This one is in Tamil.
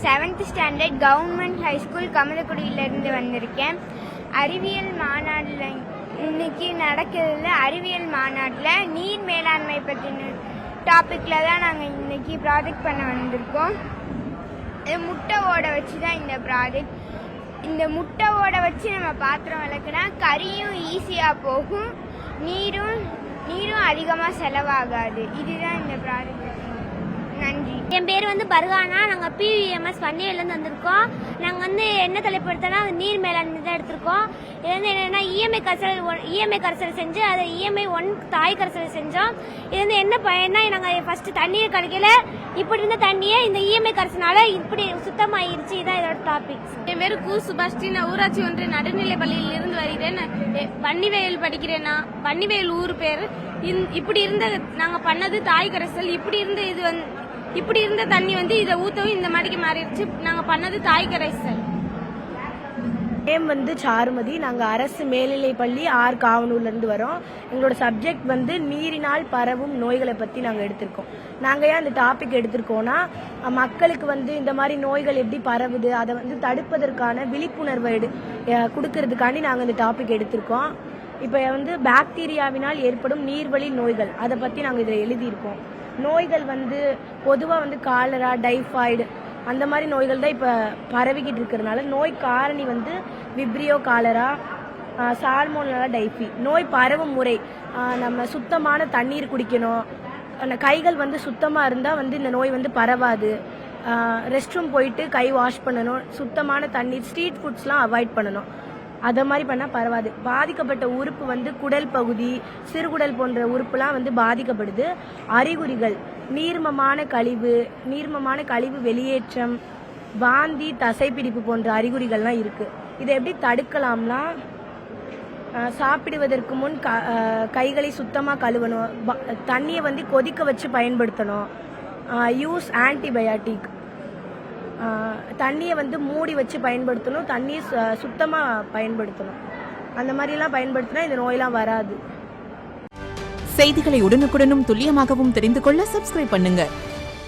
7th standard government high school கமலக்குடியிலேருந்து வந்திருக்கேன். அறிவியல் மாநாட்டில் இன்னைக்கு நடக்கிறதுல அறிவியல் மாநாட்டில் நீர் மேலாண்மை பற்றின டாப்பிக்கில் தான் நாங்கள் இன்னைக்கு ப்ராஜெக்ட் பண்ண வந்திருக்கோம். முட்டை ஓடை வச்சு தான் இந்த ப்ராஜெக்ட். இந்த முட்டை ஓடை வச்சு நம்ம பாத்திரம் விளக்குனா கறியும் ஈஸியாக போகும், நீரும் அதிகமாக செலவாகாது. இதுதான் இந்த ப்ராஜெக்ட். நன்றி. என் பேர் பர்கானா. நாங்கள் பிவிஎம்எஸ் பன்னியிலேருந்து வந்திருக்கோம். நாங்கள் என்ன தலைப்பு எடுத்தோம்னா நீர் மேலாண்மை தான் எடுத்திருக்கோம். இது என்னென்னா இஎம்ஐ கரைசல் செஞ்சு அதை இஎம்ஐ 1 தாய் கரைசல் செஞ்சோம். இது என்ன பயன்னா, நாங்கள் ஃபர்ஸ்ட் தண்ணீர் கிடைக்கல, இப்படி இருந்த தண்ணியை இந்த இஎம்ஐ கரைசனால இப்படி சுத்தமாயிருச்சு. இதான் இதோட டாபிக்ஸ். என் பேர் கு சுபாஷ்டி. நான் ஊராட்சி ஒன்றிய நடுநிலை பள்ளியில் இருந்து வருகிறேன். வன்னிவயல் படிக்கிறேன்னா, வன்னிவயல் ஊர் பேர். இப்படி இருந்த நாங்கள் பண்ணது தாய் கரைசல். இப்படி இருந்த தண்ணி இதை ஊற்றவும் இந்த மாதிரிக்கு மாறிடுச்சு. நாங்கள் பண்ணது தாய் கரைசல். நேம் சாருமதி. நாங்கள் அரசு மேல்நிலைப்பள்ளி காவனூர்லேருந்து வரோம். எங்களோட சப்ஜெக்ட் நீரினால் பரவும் நோய்களை பற்றி நாங்கள் எடுத்திருக்கோம். நாங்கள் ஏன் இந்த டாபிக் எடுத்திருக்கோம்னா, மக்களுக்கு இந்த மாதிரி நோய்கள் எப்படி பரவுது அதை தடுப்பதற்கான விழிப்புணர்வை கொடுக்கறதுக்காண்டி நாங்கள் இந்த டாபிக் எடுத்திருக்கோம். இப்போ பாக்டீரியாவினால் ஏற்படும் நீர்வழி நோய்கள் அதை பற்றி நாங்கள் இதில் எழுதியிருக்கோம். நோய்கள் பொதுவாக காலரா, டைஃபாய்டு அந்த மாதிரி நோய்கள் தான் இப்போ பரவிக்கிட்டு இருக்கிறதுனால நோய் காரணி விப்ரியோ காலரா, சால்மோனெல்லா டைஃபி. நோய் பரவும் முறை, நம்ம சுத்தமான தண்ணீர் குடிக்கணும், கைகள் சுத்தமாக இருந்தால் இந்த நோய் பரவாது. ரெஸ்ட் ரூம் போயிட்டு கை வாஷ் பண்ணணும், சுத்தமான தண்ணீர், ஸ்ட்ரீட் ஃபுட்ஸ்லாம் அவாய்ட் பண்ணணும். அதை மாதிரி பண்ணால் பரவாது. பாதிக்கப்பட்ட உறுப்பு குடல் பகுதி, சிறுகுடல் போன்ற உறுப்புலாம் பாதிக்கப்படுது. அறிகுறிகள் நீர்மமான கழிவு வெளியேற்றம், வாந்தி, தசைப்பிடிப்பு போன்ற அறிகுறிகள்லாம் இருக்கு. இதை எப்படி தடுக்கலாம்னா, சாப்பிடுவதற்கு முன் கைகளை சுத்தமாக கழுவணும், தண்ணியை கொதிக்க வச்சு பயன்படுத்தணும், யூஸ் ஆன்டிபயாட்டிக், தண்ணியை மூடி வச்சு பயன்படுத்தணும், தண்ணியை சுத்தமாக பயன்படுத்தணும். அந்த மாதிரிலாம் பயன்படுத்தினா இந்த நோயெல்லாம் வராது. செய்திகளை உடனுக்குடனும் துல்லியமாகவும் தெரிந்து கொள்ள சப்ஸ்கிரைப் பண்ணுங்க.